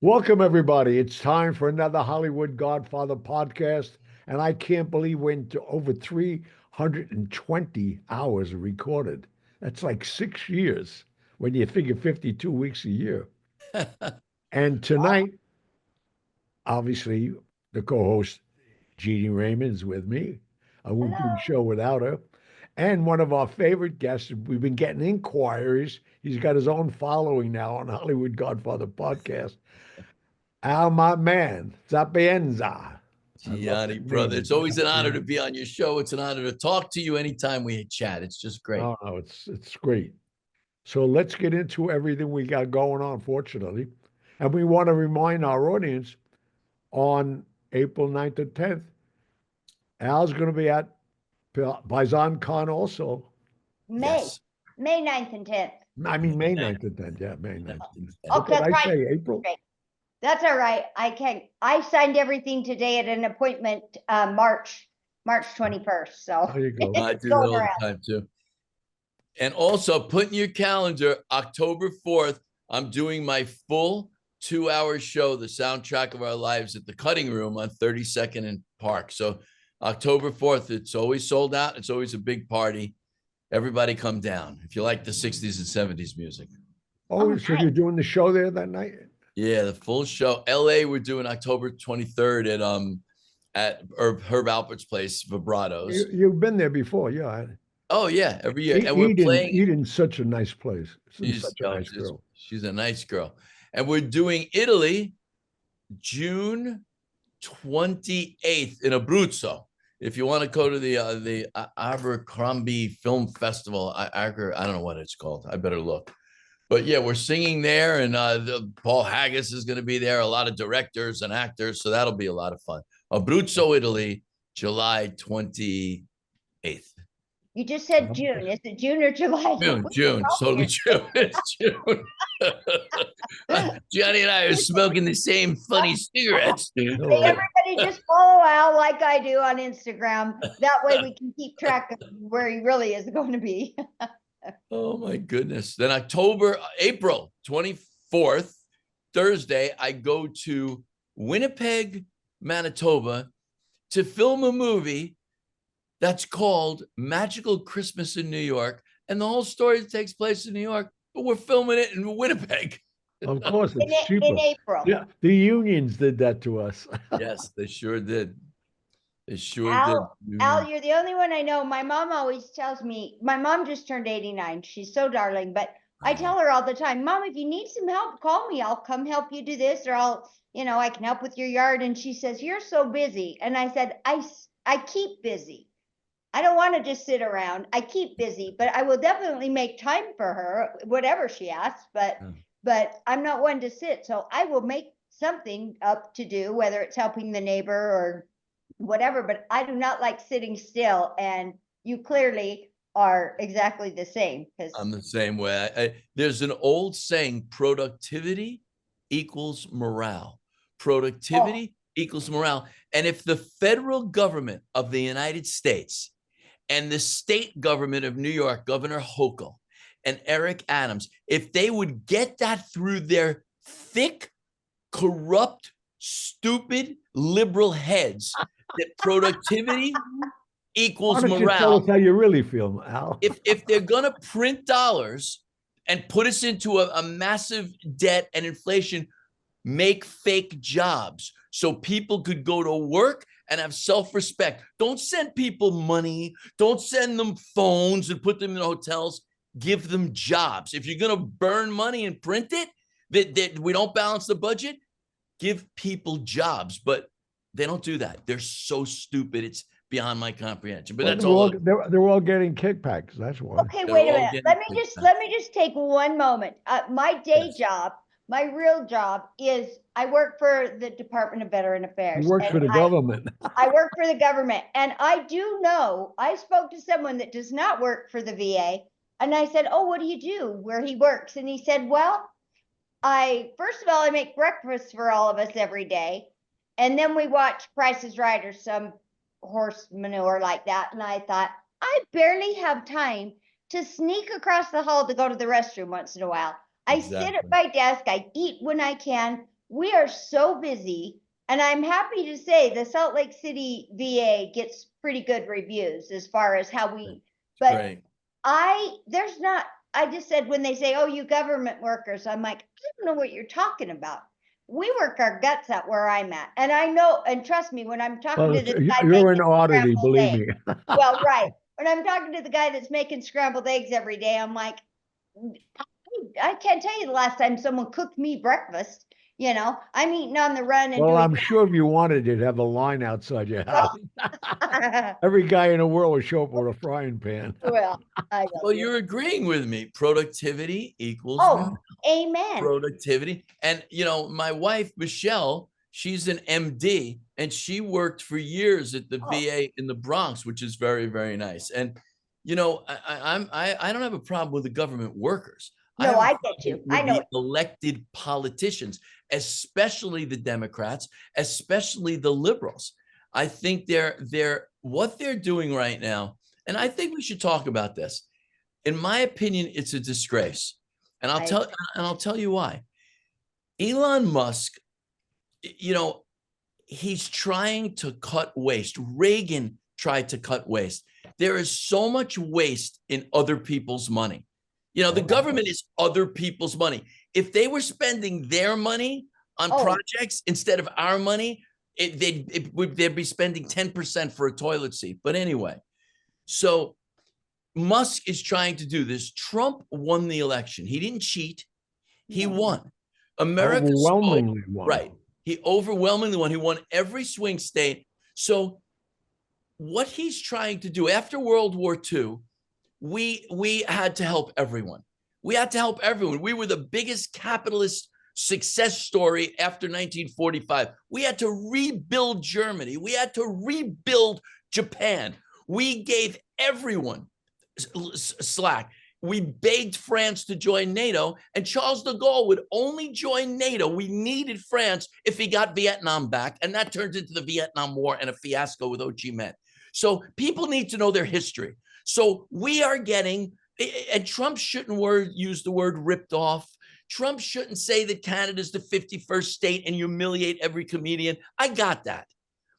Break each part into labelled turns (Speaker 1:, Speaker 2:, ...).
Speaker 1: Welcome, everybody. It's time for another Hollywood Godfather podcast. And I can't believe we're into over 320 hours recorded. That's like 6 years when you figure 52 weeks a year. And tonight, obviously, the co host, Jeannie Raymond's with me. I wouldn't do the
Speaker 2: Hello.
Speaker 1: show without her. And one of our favorite guests, we've been getting inquiries. He's got his own following now on Hollywood Godfather podcast. Al, my man, Sapienza. I love
Speaker 3: Gianni,
Speaker 1: that
Speaker 3: brother,
Speaker 1: name.
Speaker 3: it's always an honor to be on your show. It's an honor to talk to you anytime we chat. It's just great.
Speaker 1: Oh, no, it's great. So let's get into everything we got going on, fortunately. And we want to remind our audience on April 9th and 10th, Al's going to be at Paisan Con also.
Speaker 2: May.
Speaker 3: Yes.
Speaker 2: May 9th and 10th.
Speaker 1: I mean, May 9th and 10th. Yeah, May 9th.
Speaker 2: Oh,
Speaker 1: What did
Speaker 2: that's
Speaker 1: I
Speaker 2: right.
Speaker 1: say? April?
Speaker 2: Right. That's all right. I signed everything today at an appointment March 21st. So
Speaker 1: There you go.
Speaker 3: I do that all the time too. And also put in your calendar, October 4th, I'm doing my full 2-hour show, The Soundtrack of Our Lives at the Cutting Room on 32nd and Park. So October 4th, it's always sold out. It's always a big party. Everybody come down if you like the 60s and 70s music.
Speaker 1: Oh, so you're doing the show there that night?
Speaker 3: Yeah, the full show. LA, we're doing October 23rd at Herb Alpert's place, Vibratos.
Speaker 1: You've been there before, yeah.
Speaker 3: Oh yeah, every year. And we're playing.
Speaker 1: Eden's such a nice place.
Speaker 3: She's
Speaker 1: Such a nice girl.
Speaker 3: She's a nice girl. And we're doing Italy June 28th in Abruzzo. If you want to go to the Abercrombie Film Festival, I don't know what it's called. I better look. But yeah, we're singing there, and Paul Haggis is going to be there. A lot of directors and actors, so that'll be a lot of fun. Abruzzo, Italy, July 28th.
Speaker 2: you just said June. Is it June or July?
Speaker 3: June. Totally June. It's June. Gianni and I are smoking the same funny cigarettes.
Speaker 2: Everybody just follow Al like I do on Instagram. That way we can keep track of where he really is going to be.
Speaker 3: Oh my goodness. Then April 24th, Thursday, I go to Winnipeg, Manitoba to film a movie that's called Magical Christmas in New York. And the whole story takes place in New York, but we're filming it in Winnipeg.
Speaker 1: Of course, it's cheaper.
Speaker 2: In April.
Speaker 1: Yeah, the unions did that to us.
Speaker 3: Yes, they sure did. They sure did.
Speaker 2: Al, you're the only one I know. My mom always tells me, my mom just turned 89. She's so darling, but I tell her all the time, Mom, if you need some help, call me. I'll come help you do this, or I can help with your yard. And she says, you're so busy. And I said, I keep busy. I don't want to just sit around. I keep busy, but I will definitely make time for her, whatever she asks. But I'm not one to sit. So I will make something up to do, whether it's helping the neighbor or whatever, but I do not like sitting still. And you clearly are exactly the same.
Speaker 3: I'm the same way. There's an old saying, productivity equals morale. Productivity equals morale. And if the federal government of the United States and the state government of New York, Governor Hochul and Eric Adams, if they would get that through their thick, corrupt, stupid, liberal heads, that productivity equals morale. You
Speaker 1: tell us how you really feel, Al?
Speaker 3: If they're going to print dollars and put us into a massive debt and inflation, make fake jobs so people could go to work and have self-respect. Don't send people money. Don't send them phones and put them in hotels. Give them jobs. If you're going to burn money and print it, that we don't balance the budget, give people jobs. But they don't do that. They're so stupid. It's beyond my comprehension. But that's all.
Speaker 1: They're all getting kickbacks. That's why.
Speaker 2: Okay, wait a minute. Let me just take one moment. My day job, my real job is I work for the Department of Veteran Affairs.
Speaker 1: You work for the government.
Speaker 2: I work for the government. And I do know, I spoke to someone that does not work for the VA. And I said, oh, what do you do where he works? And he said, well, first of all, I make breakfast for all of us every day. And then we watch Price is Right or some horse manure like that. And I thought, I barely have time to sneak across the hall to go to the restroom once in a while. I sit at my desk, I eat when I can. we are so busy. And I'm happy to say the Salt Lake City VA gets pretty good reviews as far as how we, but
Speaker 3: Great.
Speaker 2: I just said when they say, oh, you government workers, I'm like, I don't know what you're talking about. We work our guts out where I'm at. And I know, and trust me, when I'm talking
Speaker 1: Well,
Speaker 2: to this guy
Speaker 1: you're an
Speaker 2: making
Speaker 1: oddity,
Speaker 2: scrambled
Speaker 1: believe
Speaker 2: eggs,
Speaker 1: me.
Speaker 2: well, right. When I'm talking to the guy that's making scrambled eggs every day, I'm like, I can't tell you the last time someone cooked me breakfast. I'm eating on the run and
Speaker 1: Well,
Speaker 2: doing
Speaker 1: I'm sure if you wanted, you'd have a line outside your house.
Speaker 2: that.
Speaker 1: Every guy in the world would show up with a frying pan.
Speaker 2: Well, I
Speaker 3: Well,
Speaker 2: don't.
Speaker 3: you're agreeing with me. Productivity equals
Speaker 2: Oh, amen.
Speaker 3: productivity. And, my wife, Michelle, she's an MD and she worked for years at the VA in the Bronx, which is very, very nice. And, I don't have a problem with the government workers.
Speaker 2: No, I
Speaker 3: have a
Speaker 2: get you.
Speaker 3: problem
Speaker 2: I
Speaker 3: with
Speaker 2: know
Speaker 3: the
Speaker 2: it.
Speaker 3: elected politicians, especially the Democrats, especially the liberals. I think what they're doing right now, and I think we should talk about this. In my opinion, it's a disgrace. And I'll tell you why. Elon Musk, he's trying to cut waste. Reagan tried to cut waste. There is so much waste in other people's money. The government is other people's money. If they were spending their money on projects instead of our money, they'd be spending 10% for a toilet seat. But anyway, so Musk is trying to do this. Trump won the election. He didn't cheat. He won. America
Speaker 1: overwhelmingly won.
Speaker 3: Right. He overwhelmingly won. He won every swing state. So what he's trying to do after World War II, we had to help everyone. We had to help everyone. We were the biggest capitalist success story after 1945. We had to rebuild Germany. We had to rebuild Japan. We gave everyone slack. We begged France to join NATO, and Charles de Gaulle would only join NATO. We needed France if he got Vietnam back, and that turned into the Vietnam War and a fiasco with Ho Chi Minh. So people need to know their history. So we are getting, and Trump shouldn't use the word ripped off. Trump shouldn't say that Canada's the 51st state and humiliate every comedian. I got that.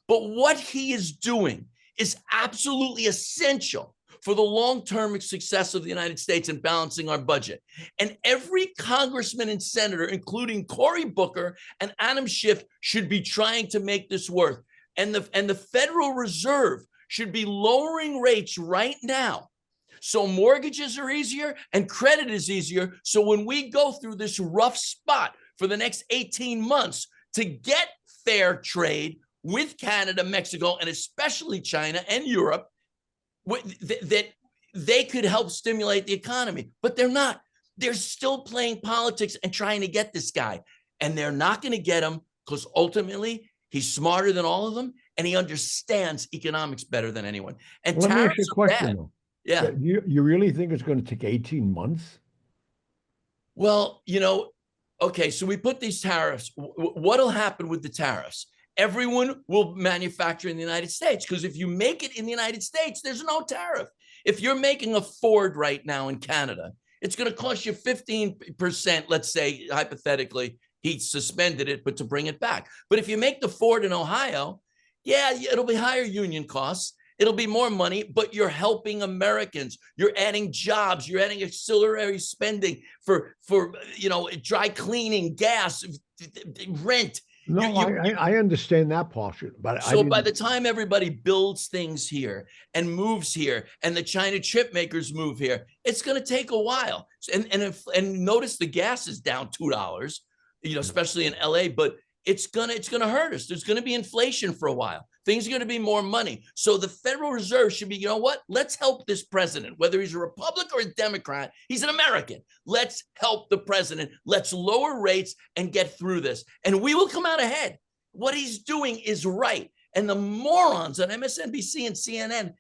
Speaker 3: But what he is doing is absolutely essential for the long-term success of the United States and balancing our budget. And every congressman and senator, including Cory Booker and Adam Schiff, should be trying to make this work. And the Federal Reserve should be lowering rates right now so mortgages are easier and credit is easier. So when we go through this rough spot for the next 18 months to get fair trade with Canada, Mexico, and especially China and Europe, that they could help stimulate the economy, but they're not. They're still playing politics and trying to get this guy, and they're not going to get him because ultimately he's smarter than all of them, and he understands economics better than anyone. And
Speaker 1: Let me ask you
Speaker 3: tariffs
Speaker 1: a question, though.
Speaker 3: Yeah.
Speaker 1: You really think it's going to take 18 months?
Speaker 3: Well, okay, so we put these tariffs. What'll happen with the tariffs? Everyone will manufacture in the United States because if you make it in the United States, there's no tariff. If you're making a Ford right now in Canada, it's going to cost you 15%, let's say, hypothetically, he suspended it, but to bring it back. But if you make the Ford in Ohio, yeah, it'll be higher union costs. It'll be more money, but you're helping Americans. You're adding jobs. You're adding auxiliary spending for dry cleaning, gas, rent.
Speaker 1: No, I understand that portion, but
Speaker 3: so by the time everybody builds things here and moves here, and the China chip makers move here, it's going to take a while. And notice the gas is down $2, especially in LA, but it's gonna hurt us. There's going to be inflation for a while. Things are going to be more money. So the Federal Reserve should be, let's help this president, whether he's a Republican or a Democrat. He's an American. Let's help the president. Let's lower rates and get through this. And we will come out ahead. What he's doing is right. And the morons on MSNBC and CNN,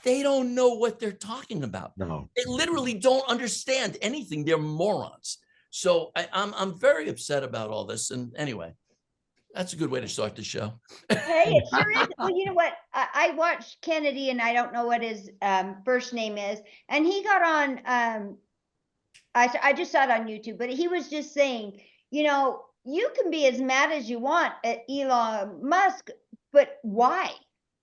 Speaker 3: they don't know what they're talking about.
Speaker 1: No.
Speaker 3: They literally don't understand anything. They're morons. So I'm very upset about all this. And anyway, that's a good way to start the show.
Speaker 2: Hey, it sure is. Well, you know what? I watched Kennedy, and I don't know what his first name is. And he got on, I just saw it on YouTube, but he was just saying, you can be as mad as you want at Elon Musk, but why?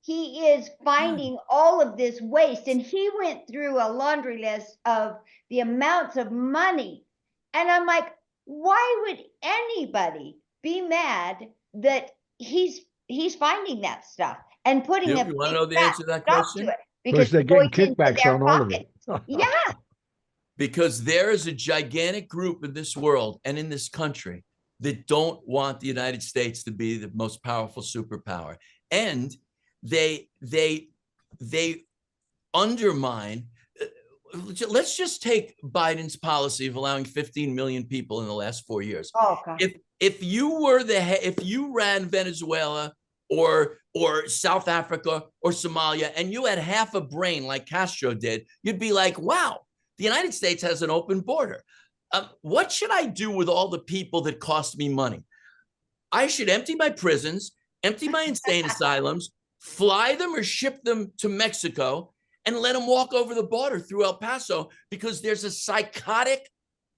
Speaker 2: He is finding all of this waste, and he went through a laundry list of the amounts of money. And I'm like, why would anybody be mad that he's finding that stuff and putting
Speaker 3: You
Speaker 2: a
Speaker 3: want to
Speaker 2: big
Speaker 3: know the
Speaker 2: fat
Speaker 3: answer to that
Speaker 2: stop
Speaker 3: question?
Speaker 2: to it
Speaker 1: Because they're
Speaker 2: it
Speaker 1: getting
Speaker 2: goes into
Speaker 1: kickbacks
Speaker 2: their
Speaker 1: on all of
Speaker 2: pocket.
Speaker 1: it.
Speaker 2: Yeah.
Speaker 3: Because there is a gigantic group in this world and in this country that don't want the United States to be the most powerful superpower. And they undermine. Let's just take Biden's policy of allowing 15 million people in the last 4 years.
Speaker 2: Oh, God.
Speaker 3: If you ran Venezuela or South Africa or Somalia and you had half a brain like Castro did, you'd be like, wow, the United States has an open border. What should I do with all the people that cost me money? I should empty my prisons, empty my insane asylums, fly them or ship them to Mexico, and let them walk over the border through El Paso, because there's a psychotic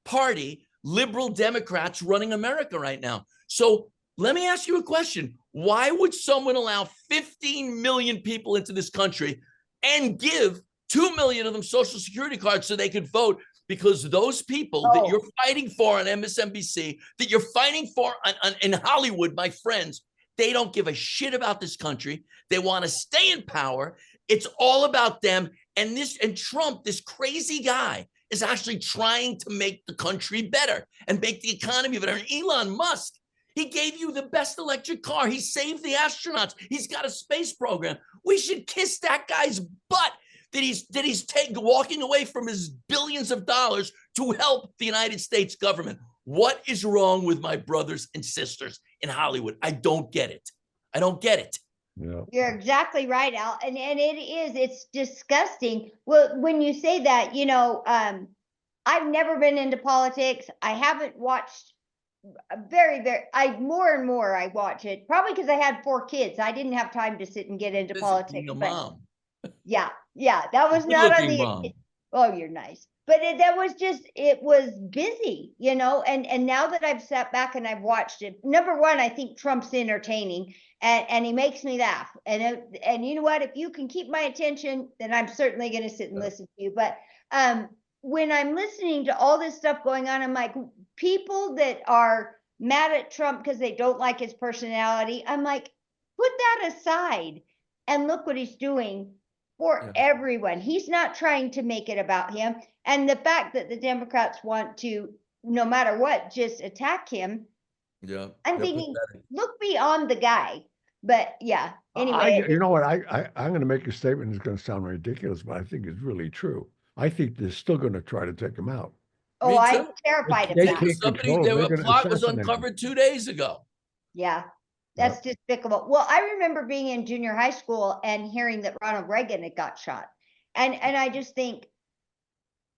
Speaker 3: party, liberal Democrats running America right now. So let me ask you a question. Why would someone allow 15 million people into this country and give 2 million of them Social Security cards so they could vote? Because those people that you're fighting for on MSNBC, that you're fighting for in Hollywood, my friends, they don't give a shit about this country. They want to stay in power. It's all about them. And Trump, this crazy guy, is actually trying to make the country better and make the economy better. And Elon Musk, he gave you the best electric car. He saved the astronauts. He's got a space program. We should kiss that guy's butt that he's walking away from his billions of dollars to help the United States government. What is wrong with my brothers and sisters in Hollywood? I don't get it. I don't get it.
Speaker 1: Yeah.
Speaker 2: You're exactly right, Al. And it's disgusting. Well, when you say that, I've never been into politics. I haven't watched more and more I watch it, probably because I had 4 kids. I didn't have time to sit and get into politics.
Speaker 3: Being a mom.
Speaker 2: Yeah, that was not on the
Speaker 3: mom.
Speaker 2: Oh, you're nice. But it was busy, and now that I've sat back and I've watched it, number one, I think Trump's entertaining and he makes me laugh. And you know what? If you can keep my attention, then I'm certainly going to sit and listen to you. But when I'm listening to all this stuff going on, I'm like, people that are mad at Trump because they don't like his personality, I'm like, put that aside and look what he's doing for everyone. He's not trying to make it about him. And the fact that the Democrats want to, no matter what, just attack him.
Speaker 3: Yeah.
Speaker 2: I'm thinking, look beyond the guy. But yeah, anyway.
Speaker 1: You know what? I'm going to make a statement that's going to sound ridiculous, but I think it's really true. I think they're still going to try to take him out.
Speaker 2: Oh, I'm terrified of that.
Speaker 3: A plot was uncovered 2 days ago.
Speaker 2: Yeah. That's despicable. Well, I remember being in junior high school and hearing that Ronald Reagan had got shot. And I just think,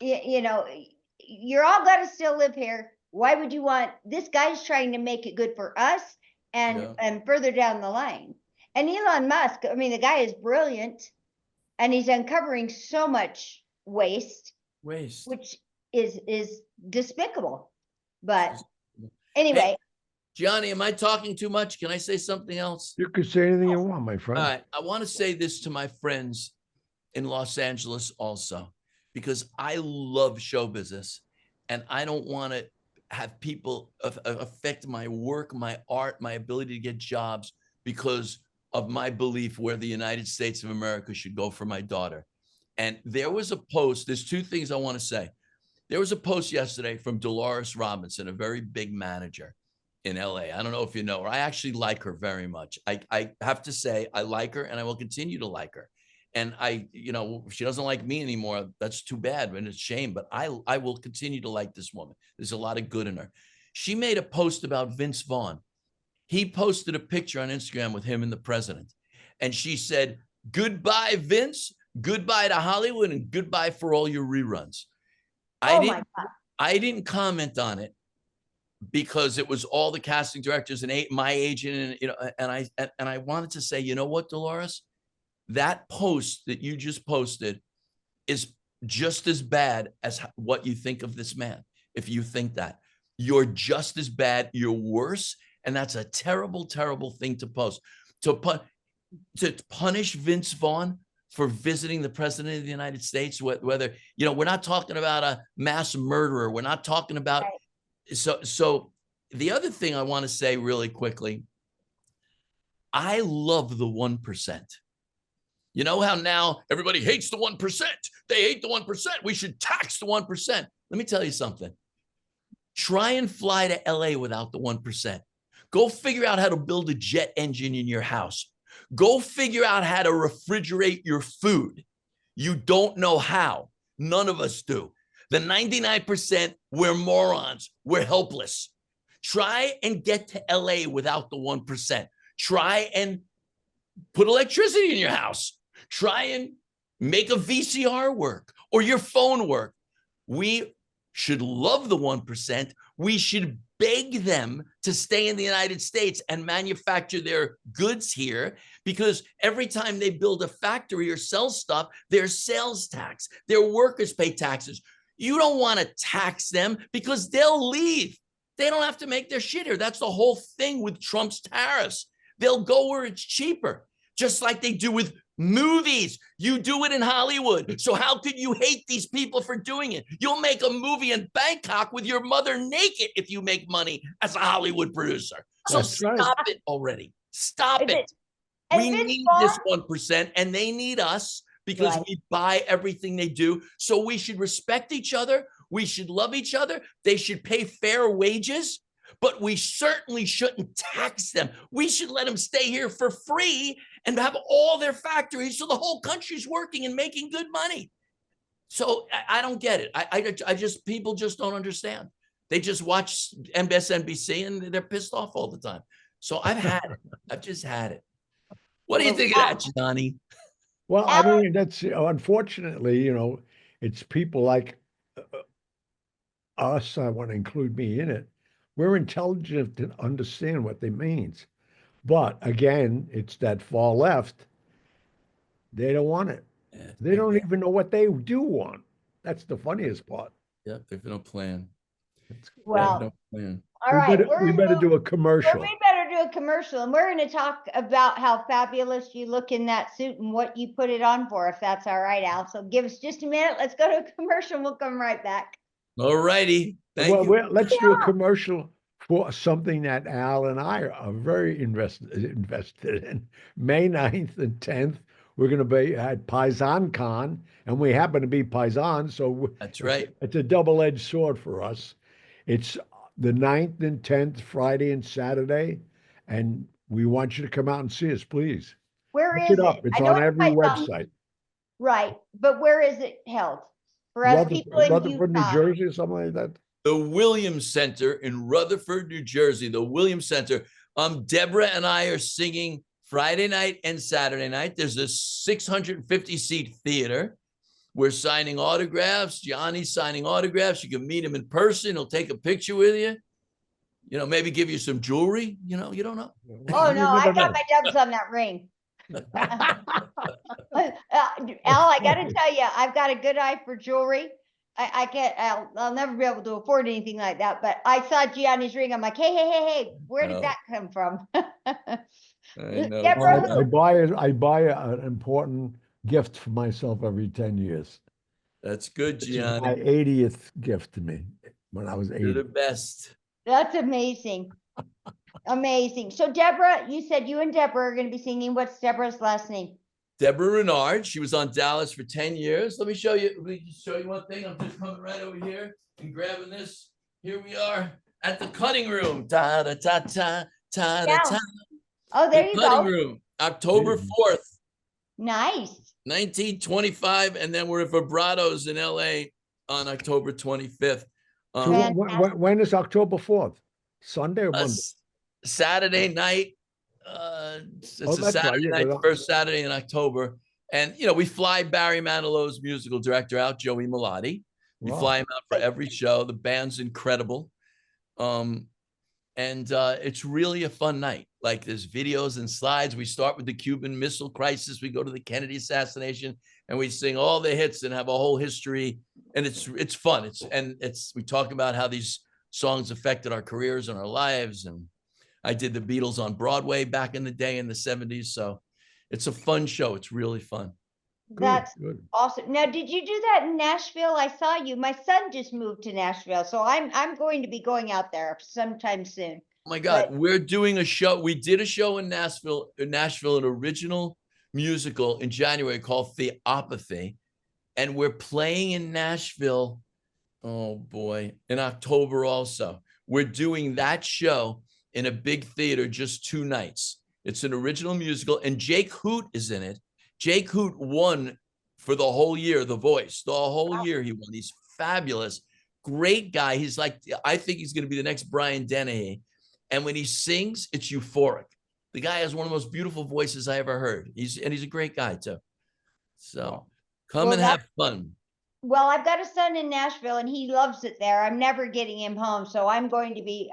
Speaker 2: you're all got to still live here. Why would you want, this guy's trying to make it good for us and further down the line. And Elon Musk, I mean, the guy is brilliant and he's uncovering so much waste, which is despicable. But anyway.
Speaker 3: Hey, Gianni, am I talking too much? Can I say something else?
Speaker 1: You can say anything you want, my friend.
Speaker 3: All right. I want to say this to my friends in Los Angeles also, because I love show business and I don't want to have people affect my work, my art, my ability to get jobs because of my belief where the United States of America should go for my daughter. And there was a post. There's 2 things I want to say. There was a post yesterday from Dolores Robinson, a very big manager in LA. I don't know if you know her. I actually like her very much. I have to say I like her and I will continue to like her. And if she doesn't like me anymore, that's too bad and it's a shame, but I will continue to like this woman. There's a lot of good in her. She made a post about Vince Vaughn. He posted a picture on Instagram with him and the president. And she said, goodbye, Vince, goodbye to Hollywood, and goodbye for all your reruns. I didn't comment on it because it was all the casting directors and my agent, and I wanted to say, you know what, Dolores, that post that you just posted is just as bad as what you think of this man. If you think that, you're just as bad, you're worse. And that's a terrible, terrible thing to post. To punish Vince Vaughn for visiting the president of the United States, whether, we're not talking about a mass murderer. We're not talking about, so the other thing I want to say really quickly, I love the 1%. You know how now everybody hates the 1%. They hate the 1%. We should tax the 1%. Let me tell you something. Try and fly to LA without the 1%. Go figure out how to build a jet engine in your house. Go figure out how to refrigerate your food. You don't know how. None of us do. The 99%, we're morons. We're helpless. Try and get to LA without the 1%. Try and put electricity in your house. Try and make a VCR work or your phone work. We should love the 1%. We should beg them to stay in the United States and manufacture their goods here, because every time they build a factory or sell stuff, there's sales tax. Their workers pay taxes. You don't want to tax them because they'll leave. They don't have to make their shit here. That's the whole thing with Trump's tariffs. They'll go where it's cheaper, just like they do with movies. You do it in Hollywood. So how could you hate these people for doing it? You'll make a movie in Bangkok with your mother naked if you make money as a Hollywood producer. So stop it already. Stop it. We need this 1%, and they need us because we buy everything they do. So we should respect each other. We should love each other. They should pay fair wages, but we certainly shouldn't tax them. We should let them stay here for free and have all their factories so the whole country's working and making good money. So I don't get it. I just, people just don't understand. They just watch MSNBC and they're pissed off all the time. So I've had it. I've just had it. What do you think of that, Gianni?
Speaker 1: Well, I mean, that's unfortunately, it's people like us. I want to include me in it. We're intelligent to understand what they means. But again, it's that far left. They don't want it. Yeah, they don't even know what they do want. That's the funniest part.
Speaker 3: Yeah, they've no plan.
Speaker 2: Well,
Speaker 3: no plan.
Speaker 2: All right.
Speaker 1: We better do a commercial.
Speaker 2: We better do a commercial. And we're going to talk about how fabulous you look in that suit and what you put it on for, if that's all right, Al. So give us just a minute. Let's go to a commercial and we'll come right back.
Speaker 3: All righty. Thank you.
Speaker 1: Well, let's do a commercial for something that Al and I are very invested in. May 9th and 10th, we're going to be at Paisan Con, and we happen to be Paisan, so
Speaker 3: that's right.
Speaker 1: It's a double-edged sword for us. It's the 9th and 10th, Friday and Saturday, and we want you to come out and see us, please.
Speaker 2: Where is it?
Speaker 1: It's on every website.
Speaker 2: Right, but where is it held? For us people in
Speaker 1: Rutherford, New Jersey, or something like that.
Speaker 3: The Williams Center in Rutherford, New Jersey, the Williams Center. Deborah and I are singing Friday night and Saturday night. There's a 650-seat theater. We're signing autographs. Gianni's signing autographs. You can meet him in person. He'll take a picture with you. Maybe give you some jewelry. You don't know.
Speaker 2: Oh, no, I got my dubs on that ring. Al, I got to tell you, I've got a good eye for jewelry. I can't, I'll never be able to afford anything like that, but I saw Gianni's ring. I'm like, hey, where did that come from?
Speaker 3: I know.
Speaker 1: I buy an important gift for myself every 10 years.
Speaker 3: That's good, Gianni.
Speaker 1: My 80th gift to me when I was 80.
Speaker 3: You're the best.
Speaker 2: That's amazing. Amazing. So Deborah, you said you and Deborah are going to be singing. What's Deborah's last name?
Speaker 3: Deborah Renard. She was on Dallas for 10 years. Let me show you. Let me just show you one thing. I'm just coming right over here and grabbing this. Here we are at the cutting room. Ta da ta ta ta da ta.
Speaker 2: Oh, there you go.
Speaker 3: Cutting room. October 4th.
Speaker 2: Nice.
Speaker 3: 1925, and then we're at Vibratos in LA on October 25th.
Speaker 1: So when is October 4th? Sunday or Monday?
Speaker 3: Saturday night. It's a Saturday night, first Saturday in October. And, we fly Barry Manilow's musical director out, Joey Melati. We fly him out for every show. The band's incredible. And it's really a fun night. Like there's videos and slides. We start with the Cuban Missile Crisis. We go to the Kennedy assassination and we sing all the hits and have a whole history. And it's fun. We talk about how these songs affected our careers and our lives. And I did the Beatles on Broadway back in the day in the 70s. So it's a fun show. It's really fun.
Speaker 2: That's
Speaker 1: Good.
Speaker 2: awesome. Now, did you do that in Nashville? I saw you. My son just moved to Nashville, so I'm going to be going out there sometime soon.
Speaker 3: Oh my God,
Speaker 2: But
Speaker 3: we're doing a show. We did a show in Nashville, an original musical in January called Theopathy. And we're playing in Nashville, oh boy, in October also. We're doing that show in a big theater, just 2 nights. It's an original musical, and Jake Hoot is in it. Jake Hoot won for the whole year, The Voice. The whole year he won. He's fabulous. Great guy. He's like, I think he's going to be the next Brian Dennehy. And when he sings, it's euphoric. The guy has one of the most beautiful voices I ever heard. He's a great guy too. So come and have fun.
Speaker 2: well, I've got a son in Nashville and he loves it there. I'm never getting him home, so I'm going to be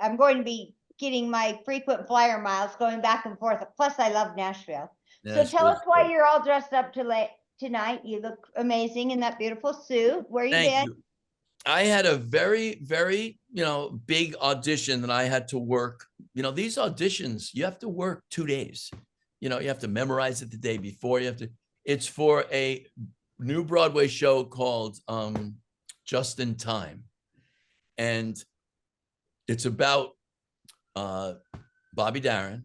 Speaker 2: getting my frequent flyer miles going back and forth. Plus, I love Nashville. So tell us why you're all dressed up tonight. You look amazing in that beautiful suit. Where you
Speaker 3: Thank
Speaker 2: been?
Speaker 3: you. I had a very, very, big audition that I had to work. These auditions, you have to work 2 days. You have to memorize it the day before. It's for a new Broadway show called Just in Time. And it's about Bobby Darin.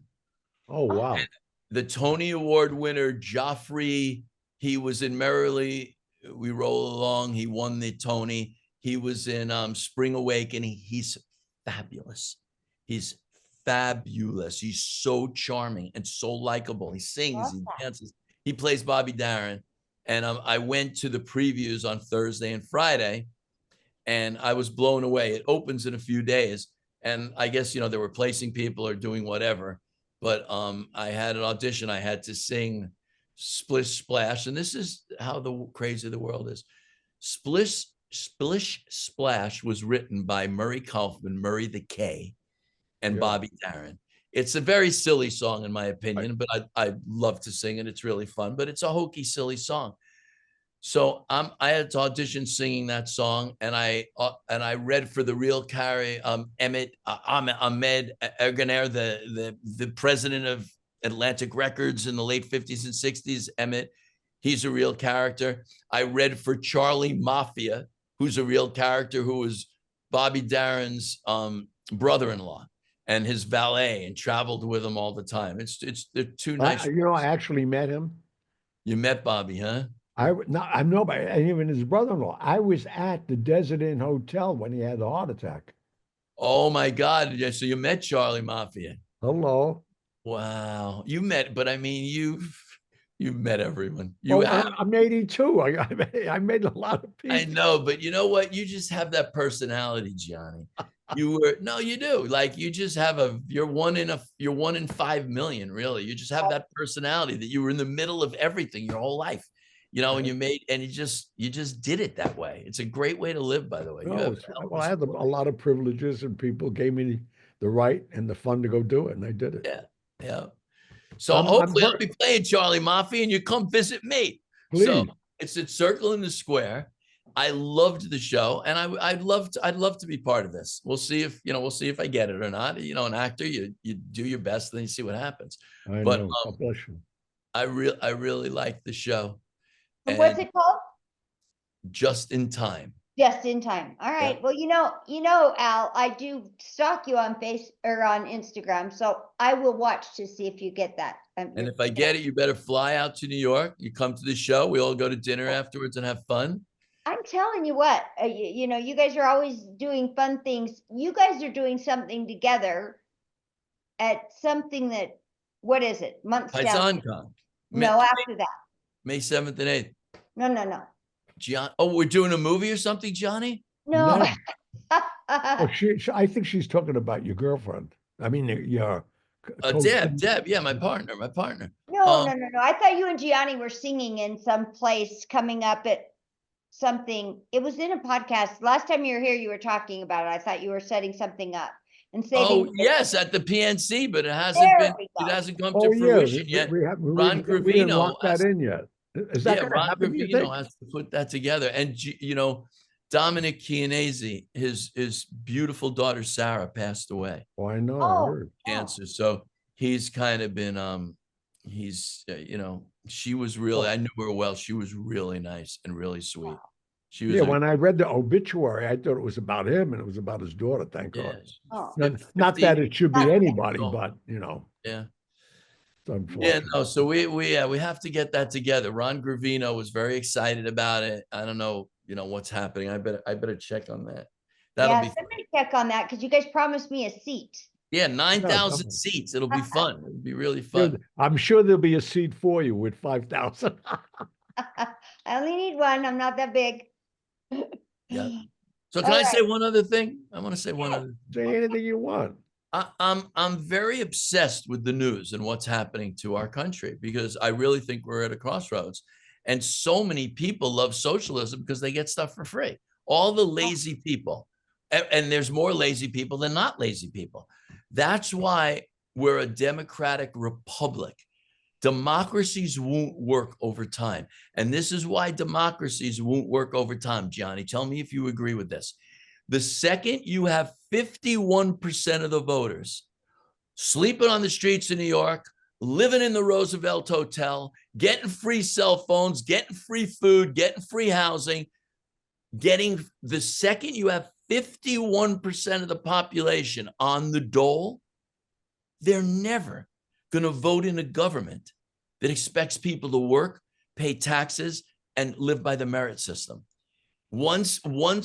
Speaker 1: Oh, wow.
Speaker 3: And the Tony Award winner, Joffrey, he was in Merrily We Roll Along. He won the Tony. He was in Spring Awakening. He's fabulous. He's fabulous. He's so charming and so likable. He sings, he dances. He plays Bobby Darin. And I went to the previews on Thursday and Friday, and I was blown away. It opens in a few days. And I guess, they're replacing people or doing whatever. But I had an audition. I had to sing Splish Splash. And this is how crazy the world is. Splish Splash was written by Murray Kaufman, Murray the K, and Bobby Darin. It's a very silly song, in my opinion, but I love to sing it. It's really fun, but it's a hokey, silly song. So I had to audition singing that song, and I read for the real Ahmed Erganer, the president of Atlantic Records in the late 50s and 60s. Emmett, he's a real character. I read for Charlie Mafia, who's a real character, who was Bobby Darin's brother-in-law and his valet, and traveled with him all the time. They're 2 nice.
Speaker 1: I actually met him.
Speaker 3: You met Bobby, huh?
Speaker 1: I'm nobody, and even his brother-in-law. I was at the Desert Inn Hotel when he had the heart attack.
Speaker 3: Oh my God! Yeah, so you met Charlie Mafia.
Speaker 1: Hello.
Speaker 3: Wow, you met, but I mean, you've met everyone.
Speaker 1: I'm 82. I made a lot of people.
Speaker 3: I know, but you know what? You just have that personality, Gianni. You do. Like, you just have you're one in 5 million, really. You just have that personality that you were in the middle of everything your whole life. And you just did it that way. It's a great way to live, by the way.
Speaker 1: I had a lot of privileges, and people gave me the right and the fun to go do it, and I did it.
Speaker 3: Yeah. So hopefully I'll be playing Charlie Mafia, and you come visit me.
Speaker 1: Please. So
Speaker 3: it's at Circle in the Square. I loved the show, and I'd love to be part of this. We'll see if I get it or not. An actor, you do your best, then you see what happens.
Speaker 1: God bless you.
Speaker 3: I really like the show.
Speaker 2: And what's it called?
Speaker 3: Just in Time.
Speaker 2: Just in Time. All right. Yeah. Well, Al, I do stalk you on on Instagram, so I will watch to see if you get that.
Speaker 3: And if I get it, you better fly out to New York. You come to the show. We all go to dinner afterwards and have fun.
Speaker 2: I'm telling you what, you guys are always doing fun things. You guys are doing something together at something what is it? Months down. No, after that.
Speaker 3: May 7th and 8th.
Speaker 2: No.
Speaker 3: We're doing a movie or something, Johnny?
Speaker 2: No.
Speaker 1: I think she's talking about your girlfriend. I mean, your
Speaker 3: Deb. Yeah, my partner.
Speaker 2: No. I thought you and Gianni were singing in some place coming up at something. It was in a podcast. Last time you were here, you were talking about it. I thought you were setting something up and saving.
Speaker 3: Oh, yes, at the PNC, but it hasn't come to fruition yet. Ron Gravino
Speaker 1: that in yet. Is that
Speaker 3: Ron Gravino has to put that together. And Dominic Chianese, his beautiful daughter Sarah passed away.
Speaker 1: Oh, I know. I
Speaker 2: Oh,
Speaker 1: heard.
Speaker 3: Cancer. So he's kind of been she was really, I knew her well. She was really nice and really sweet. She was
Speaker 1: Yeah, when I read the obituary, I thought it was about him and it was about his daughter. Thank God.
Speaker 2: oh.
Speaker 1: Not that it should be anybody,
Speaker 3: Oh.
Speaker 1: but
Speaker 3: Yeah.
Speaker 1: it's unfortunate.
Speaker 3: No, so we have to get that together. Ron Gravino was very excited about it. I don't know, what's happening. I better check on that. That'll be
Speaker 2: somebody check on that because you guys promised me a seat.
Speaker 3: Yeah, 9,000
Speaker 1: definitely.
Speaker 3: seats. It'll be fun. It'll be really
Speaker 1: Sure,
Speaker 3: fun.
Speaker 1: I'm sure there'll be a seat for you with 5,000.
Speaker 2: I only need one. I'm not that big.
Speaker 3: Yeah. So can I say one other thing? I want to say one other.
Speaker 1: Say anything you want.
Speaker 3: I'm very obsessed with the news and what's happening to our country because I really think we're at a crossroads. And so many people love socialism because they get stuff for free. All the lazy people. And there's more lazy people than not lazy people. That's why we're a democratic republic. Democracies won't work over time. And this is why democracies won't work over time. Gianni, tell me if you agree with this. The second you have 51% of the voters sleeping on the streets of New York, living in the Roosevelt Hotel, getting free cell phones, getting free food, getting free housing, the second you have 51% of the population on the dole, they're never going to vote in a government that expects people to work, pay taxes, and live by the merit system. Once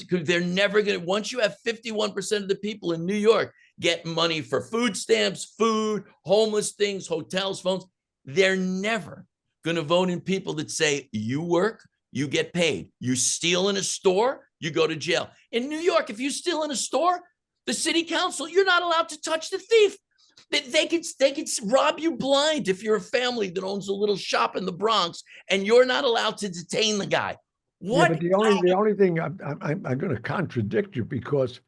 Speaker 3: they're never going to, once you have 51% of the people in New York get money for food stamps, food, homeless things, hotels, phones, they're never going to vote in people that say, you work, you get paid. You steal in a store, you go to jail. In New York, if you steal in a store, the city council, you're not allowed to touch the thief. They could rob you blind if you're a family that owns a little shop in the Bronx and you're not allowed to detain the guy. What?
Speaker 1: Yeah, but the only thing I'm going to contradict you because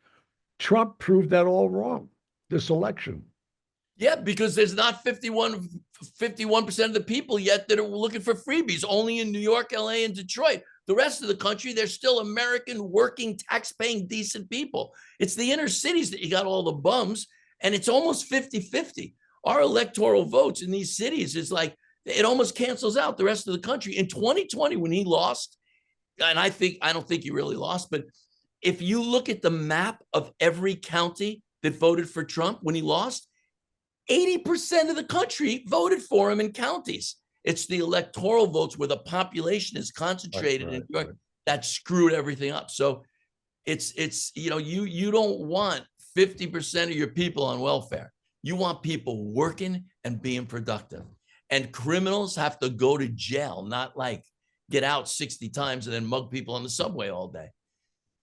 Speaker 1: Trump proved that all wrong this election.
Speaker 3: Yeah, because there's not 51% of the people yet that are looking for freebies, only in New York, LA, and Detroit. The rest of the country, they're still American, working, tax-paying, decent people. It's the inner cities that you got all the bums, and it's almost 50-50. Our electoral votes in these cities is like, it almost cancels out the rest of the country. In 2020, when he lost, and I don't think he really lost, but if you look at the map of every county that voted for Trump when he lost, 80% of the country voted for him in counties. It's the electoral votes where the population is concentrated in New York that screwed everything up. So it's you don't want 50% of your people on welfare. You want people working and being productive. And criminals have to go to jail, not like get out 60 times and then mug people on the subway all day.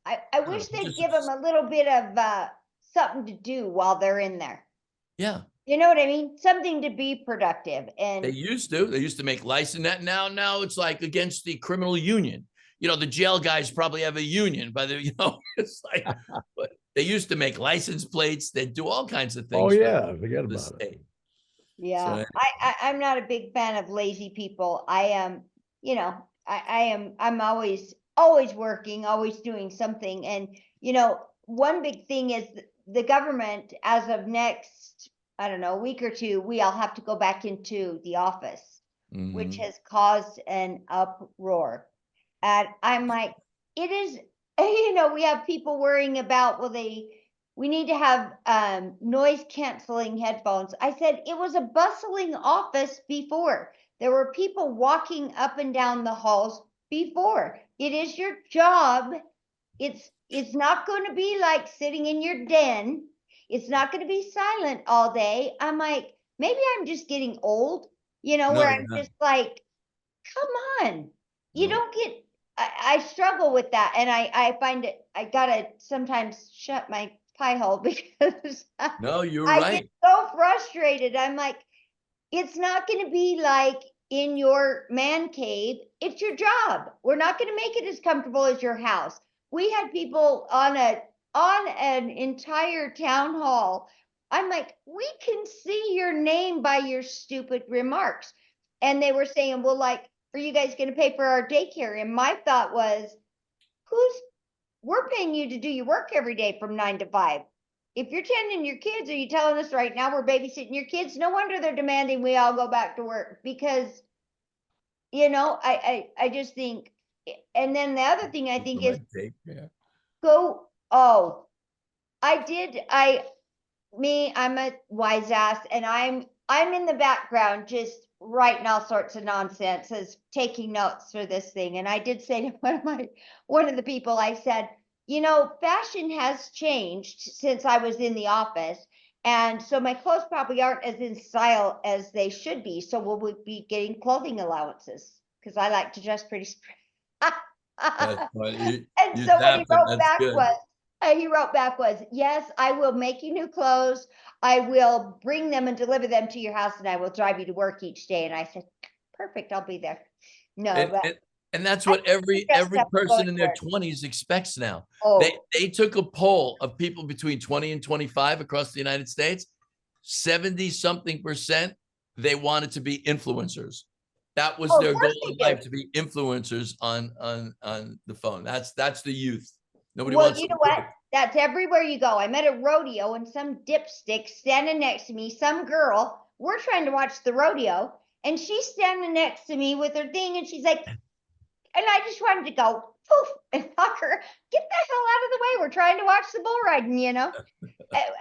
Speaker 2: I wish they'd give them a little bit of something to do while they're in there.
Speaker 3: Yeah.
Speaker 2: You know what I mean? Something to be productive. And
Speaker 3: they used to make license that. Now it's like against the criminal union. The jail guys probably have a union, but it's like, but they used to make license plates. They do all kinds of things.
Speaker 1: Oh yeah, forget about it.
Speaker 2: Yeah, so, I'm not a big fan of lazy people. I am, I'm always working, always doing something. And, one big thing is the government, as of next, I don't know, a week or two, we all have to go back into the office, which has caused an uproar. And I'm like, it is, we have people worrying about, we need to have noise canceling headphones. I said, it was a bustling office before. There were people walking up and down the halls before. It is your job. It's not going to be like sitting in your den. It's not going to be silent all day. I'm like, maybe I'm just getting old, where I'm just like, come on. You don't get, I struggle with that. And I find it, I got to sometimes shut my pie hole because
Speaker 3: no, you're
Speaker 2: I
Speaker 3: right.
Speaker 2: get so frustrated. I'm like, it's not going to be like in your man cave. It's your job. We're not going to make it as comfortable as your house. We had people on an entire town hall. I'm like, we can see your name by your stupid remarks. And they were saying, well, like, are you guys going to pay for our daycare? And my thought was, we're paying you to do your work every day from 9 to 5. If you're tending your kids, are you telling us right now we're babysitting your kids? No wonder they're demanding we all go back to work, because, you know, I just think, and then the other thing I think is I'm a wise ass, and I'm in the background just writing all sorts of nonsense, as taking notes for this thing. And I did say to one of the people, I said, you know, fashion has changed since I was in the office. And so my clothes probably aren't as in style as they should be. So will we be getting clothing allowances? Because I like to dress pretty. And so what he wrote back was, yes, I will make you new clothes. I will bring them and deliver them to your house, and I will drive you to work each day. And I said, perfect, I'll be there. No,
Speaker 3: and that's what every person in their 20s expects now. They took a poll of people between 20 and 25 across the United States. 70-something%, they wanted to be influencers. That was their goal in life, to be influencers on the phone. That's the youth. Nobody wants. Well,
Speaker 2: you know what? That's everywhere you go. I'm at a rodeo, and some dipstick standing next to me, some girl, we're trying to watch the rodeo, and she's standing next to me with her thing, and she's like, and I just wanted to go poof and knock her, get the hell out of the way. We're trying to watch the bull riding, you know.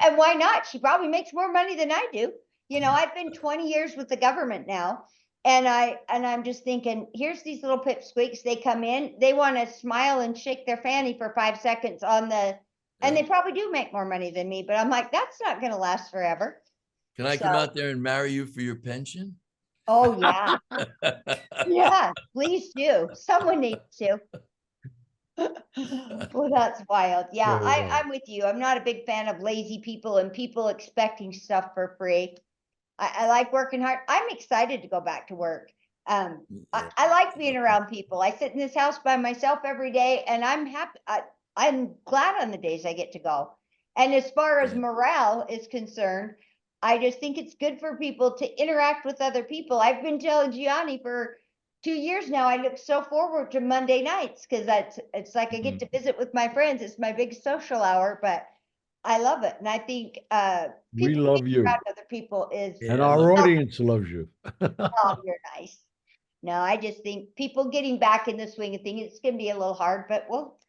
Speaker 2: And why not? She probably makes more money than I do. You know, I've been 20 years with the government now. And I'm just thinking, here's these little pipsqueaks. They come in, they want to smile and shake their fanny for 5 seconds and they probably do make more money than me. But I'm like, that's not going to last forever.
Speaker 3: Can I come out there and marry you for your pension?
Speaker 2: Oh yeah, yeah. Please do. Someone needs to. Well, that's wild. Yeah, I'm with you. I'm not a big fan of lazy people and people expecting stuff for free. I like working hard. I'm excited to go back to work. I like being around people. I sit in this house by myself every day, and I'm happy. I'm glad on the days I get to go. And as far as morale is concerned, I just think it's good for people to interact with other people. I've been telling Gianni for 2 years now, I look so forward to Monday nights, because it's like I get to visit with my friends. It's my big social hour, but I love it. And I think
Speaker 1: we love you.
Speaker 2: Other people is,
Speaker 1: and our audience loves you.
Speaker 2: Oh, you're nice. No, I just think people getting back in the swing of things, it's going to be a little hard, but well,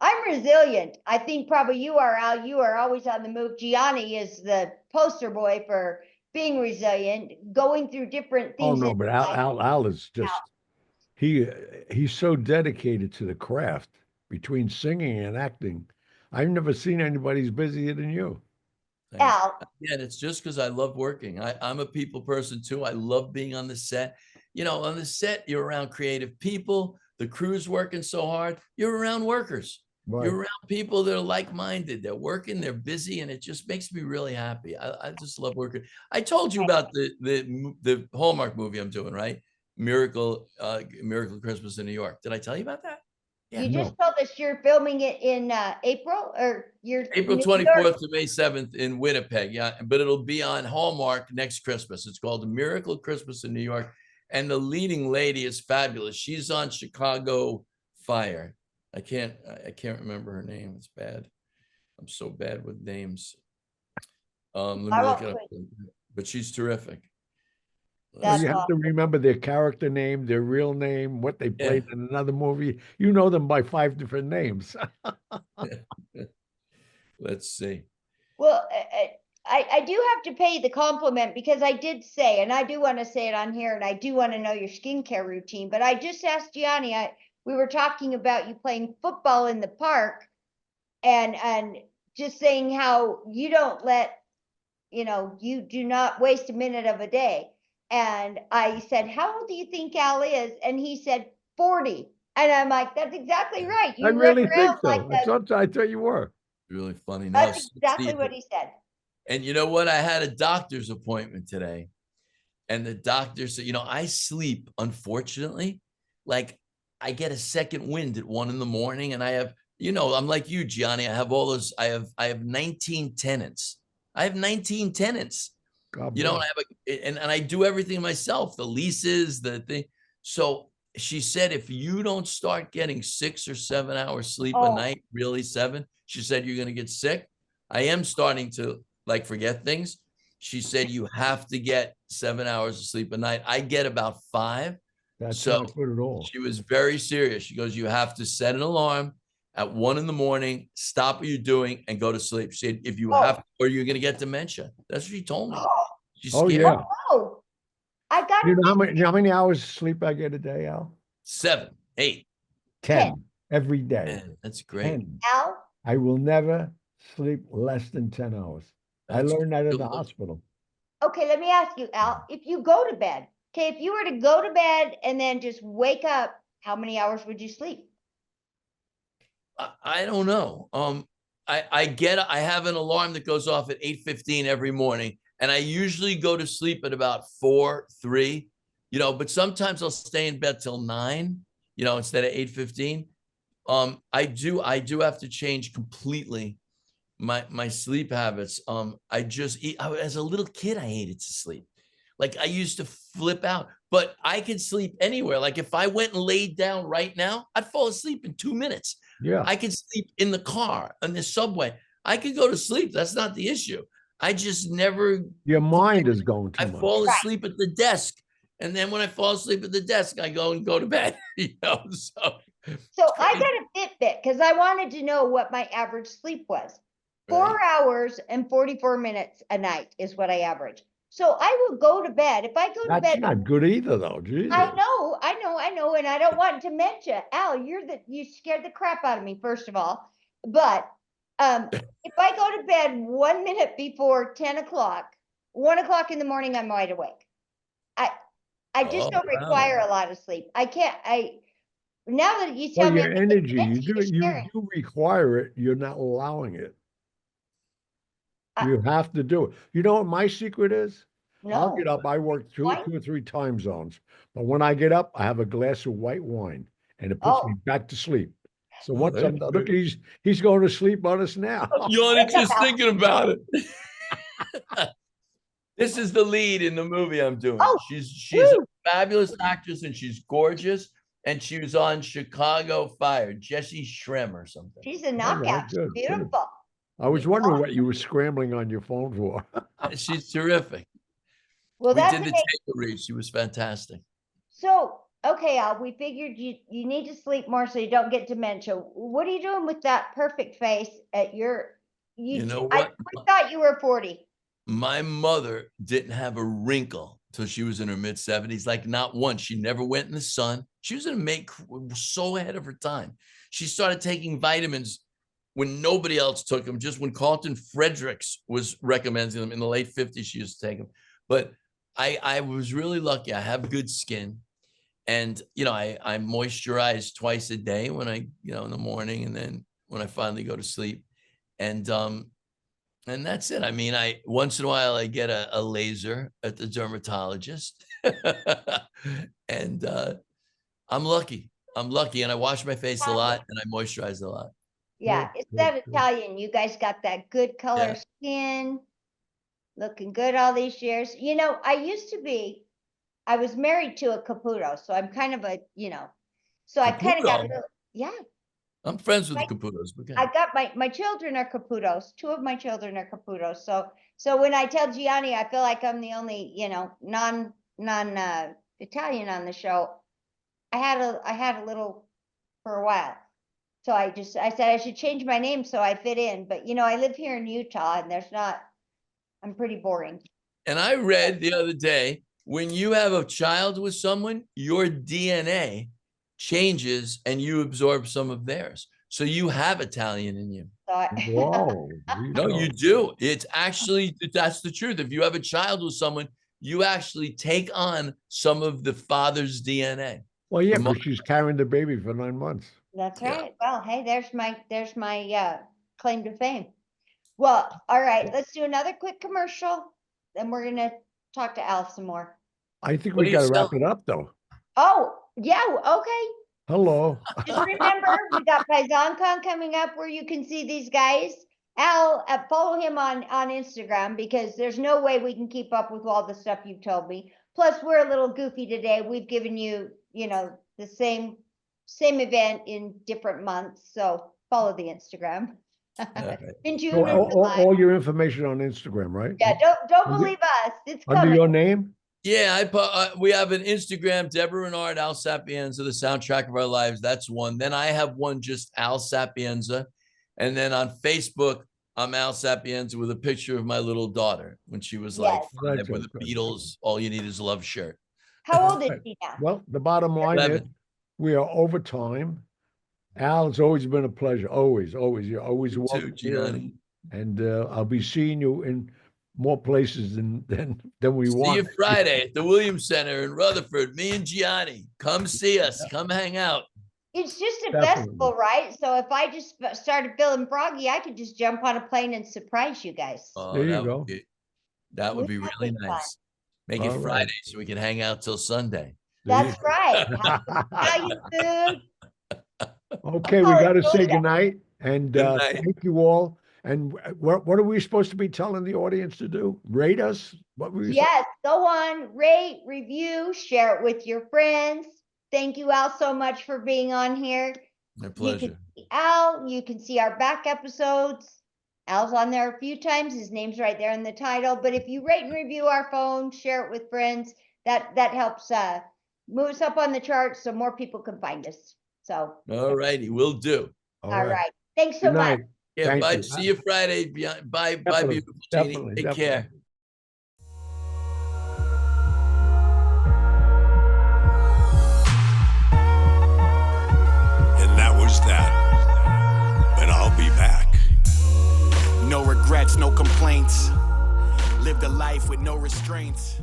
Speaker 2: I'm resilient. I think probably you are, Al. You are always on the move. Gianni is the poster boy for being resilient, going through different things.
Speaker 1: Oh no, but Al is just he's so dedicated to the craft between singing and acting. I've never seen anybody busier than you.
Speaker 2: Al.
Speaker 3: Yeah, it's just because I love working. I'm a people person too. I love being on the set. You know, on the set, you're around creative people. The crew's working so hard. You're around workers. Right. You're around people that are like-minded. They're working, they're busy, and it just makes me really happy. I just love working. I told you about the Hallmark movie I'm doing, right? Miracle Christmas in New York. Did I tell you about that?
Speaker 2: Yeah, you just told us you're filming it in April, or you're
Speaker 3: April 24th to May 7th in Winnipeg. Yeah, but it'll be on Hallmark next Christmas. It's called A Miracle Christmas in New York. And the leading lady is fabulous. She's on Chicago Fire. I can't remember her name. It's bad. I'm so bad with names. Let me look it up. But she's terrific.
Speaker 1: Well, you have to remember their character name, their real name, what they played in another movie. You know them by 5 different names.
Speaker 3: Let's see.
Speaker 2: Well, I do have to pay the compliment, because I did say, and I do want to say it on here, and I do want to know your skincare routine, but I just asked Gianni, we were talking about you playing football in the park, and just saying how you don't you do not waste a minute of a day. And I said, how old do you think Al is? And he said, 40. And I'm like, that's exactly right.
Speaker 1: I really think so. Like I thought you were.
Speaker 3: Really funny.
Speaker 2: That's exactly what he said.
Speaker 3: And you know what? I had a doctor's appointment today. And the doctor said, I sleep, unfortunately, like I get a second wind at 1 a.m. And I have, I'm like you, Gianni. I have all those, I have 19 tenants. I have 19 tenants. And I have and I do everything myself, the leases, the thing. So she said, if you don't start getting 6 or 7 hours sleep a
Speaker 2: Oh.
Speaker 3: night, really 7, she said, you're going to get sick. I am starting to like forget things. She said, you have to get 7 hours of sleep a night. I get about 5.
Speaker 1: That's
Speaker 3: So
Speaker 1: not good at all.
Speaker 3: she was very serious. She goes, you have to set an alarm at 1 a.m, stop what you're doing and go to sleep. She said, if you have to, or you're going to get dementia. That's what she told me. She's
Speaker 1: Oh,
Speaker 3: scared.
Speaker 1: yeah.
Speaker 2: Oh, I got
Speaker 1: You know how many hours sleep I get a day, Al?
Speaker 3: 7, 8.
Speaker 1: 10 every day.
Speaker 3: Man, that's great.
Speaker 1: 10.
Speaker 2: Al.
Speaker 1: I will never sleep less than 10 hours. I
Speaker 3: That's
Speaker 1: learned that in the
Speaker 3: good.
Speaker 1: hospital.
Speaker 2: Okay, let me ask you, Al, if you go to bed, okay, if you were to go to bed and then just wake up, how many hours would you sleep?
Speaker 3: I don't know. I have an alarm that goes off at 8:15 every morning, and I usually go to sleep at about 4, 3, but sometimes I'll stay in bed till 9, instead of 8:15. I do have to change completely my sleep habits. I just eat. As a little kid, I hated to sleep. Like I used to flip out, but I can sleep anywhere. Like if I went and laid down right now, I'd fall asleep in 2 minutes.
Speaker 1: Yeah.
Speaker 3: I could sleep in the car, on the subway. I could go to sleep. That's not the issue. I just never.
Speaker 1: Your mind is going too
Speaker 3: I
Speaker 1: much.
Speaker 3: fall asleep at the desk, and then when I fall asleep at the desk, I go to bed.
Speaker 2: So I got a Fitbit because I wanted to know what my average sleep was. 4 hours and 44 minutes a night is what I average. So I will go to bed. If I go to
Speaker 1: That's
Speaker 2: bed,
Speaker 1: not good either, though. Jesus.
Speaker 2: I know, and I don't want dementia. Al, you scared the crap out of me, first of all. But if I go to bed 1 minute before 10 o'clock, 1 o'clock in the morning, I'm wide awake. I just don't require a lot of sleep. I can't. Now that you tell
Speaker 1: Well,
Speaker 2: me
Speaker 1: your energy,
Speaker 2: you're scary.
Speaker 1: you require it. You're not allowing it. You have to do it. You know what my secret is? I'll
Speaker 2: No.
Speaker 1: get up. I work two or three time zones. But when I get up, I have a glass of white wine and it puts me back to sleep. So once I'm
Speaker 3: that's
Speaker 1: look,
Speaker 3: good.
Speaker 1: he's going to sleep on us now.
Speaker 3: Yawning just thinking about it. This is the lead in the movie I'm doing.
Speaker 2: Oh,
Speaker 3: she's a fabulous actress and she's gorgeous. And she was on Chicago Fire, Jessie Shrem or something.
Speaker 2: She's a knockout. She's
Speaker 1: Good,
Speaker 2: beautiful.
Speaker 1: good. I was wondering what you were scrambling on your phone for.
Speaker 3: She's terrific.
Speaker 2: Well,
Speaker 3: We did the table read. She was fantastic.
Speaker 2: So, okay, Al, we figured you need to sleep more so you don't get dementia. What are you doing with that perfect face at
Speaker 3: You know what?
Speaker 2: I thought you were 40.
Speaker 3: My mother didn't have a wrinkle till she was in her mid 70s, like not once. She never went in the sun. She was so ahead of her time. She started taking vitamins when nobody else took them, just when Carlton Fredericks was recommending them in the late 50s, she used to take them. But I was really lucky. I have good skin. And, I moisturize twice a day when I, in the morning and then when I finally go to sleep. And that's it. I mean, once in a while I get a laser at the dermatologist. And I'm lucky. And I wash my face a lot and I moisturize a lot.
Speaker 2: Yeah, it's that Italian. You guys got that good color skin, looking good all these years. I was married to a Caputo, so I'm kind of so I kind of got a little,
Speaker 3: I'm friends with the Caputos.
Speaker 2: I got my children are Caputos. 2 of my children are Caputos. So when I tell Gianni, I feel like I'm the only, non Italian on the show. I had a little for a while. So I said I should change my name so I fit in. But I live here in Utah and I'm pretty boring.
Speaker 3: And I read the other day, when you have a child with someone, your DNA changes and you absorb some of theirs. So you have Italian in you.
Speaker 1: Whoa.
Speaker 3: No, you do. That's the truth. If you have a child with someone, you actually take on some of the father's DNA.
Speaker 1: Well, yeah, because she's carrying the baby for 9 months.
Speaker 2: That's right. Well, hey, there's my claim to fame. Well, all right, let's do another quick commercial. Then we're gonna talk to Al some more.
Speaker 1: I think we got to wrap it up, though.
Speaker 2: Oh, yeah, okay.
Speaker 1: Hello.
Speaker 2: Just remember, we got PaisanCon coming up where you can see these guys. Al, follow him on Instagram because there's no way we can keep up with all the stuff you've told me. Plus, we're a little goofy today. We've given you, the the same event in different months. So follow the Instagram.
Speaker 3: right.
Speaker 2: In June
Speaker 1: So
Speaker 2: or July.
Speaker 1: all your information on Instagram, right?
Speaker 2: Yeah, don't
Speaker 1: Under-
Speaker 2: believe us. It's
Speaker 1: Under
Speaker 2: coming.
Speaker 1: your name?
Speaker 3: Yeah, we have an Instagram, Deborah and Art, Al Sapienza, the soundtrack of our lives. That's one. Then I have one, just Al Sapienza. And then on Facebook, I'm Al Sapienza with a picture of my little daughter when she was like
Speaker 2: Yes.
Speaker 3: 5
Speaker 1: That's
Speaker 3: with a
Speaker 1: good.
Speaker 3: Beatles, All You Need Is Love shirt.
Speaker 2: How old is she now?
Speaker 1: Well, the bottom line is
Speaker 3: 11.
Speaker 1: we are over time. Al, it's always been a pleasure. Always, always. You're always
Speaker 3: You too,
Speaker 1: welcome here.
Speaker 3: Gianni.
Speaker 1: And I'll be seeing you in more places than we
Speaker 3: See
Speaker 1: want.
Speaker 3: you Friday at the Williams Center in Rutherford. Me and Gianni. Come see us. Come hang out.
Speaker 2: It's just a
Speaker 1: Definitely.
Speaker 2: festival, right? So if I just started feeling froggy, I could just jump on a plane and surprise you guys.
Speaker 3: Oh,
Speaker 1: There you
Speaker 3: that
Speaker 1: go.
Speaker 3: would be, that would be
Speaker 2: Wouldn't that
Speaker 3: really
Speaker 2: be fun?
Speaker 3: nice. Make it
Speaker 1: All right.
Speaker 3: Friday so we can hang out till Sunday.
Speaker 2: That's right. Italian food.
Speaker 1: Okay, we
Speaker 2: Oh,
Speaker 1: got to
Speaker 2: enjoy
Speaker 1: say
Speaker 2: that.
Speaker 1: goodnight. And
Speaker 3: Good night.
Speaker 1: thank you all. And what are we supposed to be telling the audience to do? Rate us? What were you saying?
Speaker 2: Yes, go on, rate, review, share it with your friends. Thank you, Al, so much for being on here.
Speaker 3: My
Speaker 2: You
Speaker 3: pleasure.
Speaker 2: can see Al, you can see our back episodes. Al's on there a few times. His name's right there in the title. But if you rate and review our phone, share it with friends, that helps move us up on the charts so more people can find us. So,
Speaker 3: All righty, will do.
Speaker 1: All
Speaker 2: all
Speaker 1: right.
Speaker 2: right. Thanks so
Speaker 1: Good
Speaker 2: much.
Speaker 1: night.
Speaker 3: Yeah,
Speaker 1: Thank
Speaker 3: bye.
Speaker 1: you.
Speaker 3: See you Friday. Bye, bye,
Speaker 1: Definitely,
Speaker 3: beautiful Jeannie.
Speaker 1: definitely,
Speaker 3: Take
Speaker 1: definitely.
Speaker 3: care.
Speaker 4: And that was that. But I'll be back.
Speaker 5: No regrets, no complaints. Lived a life with no restraints.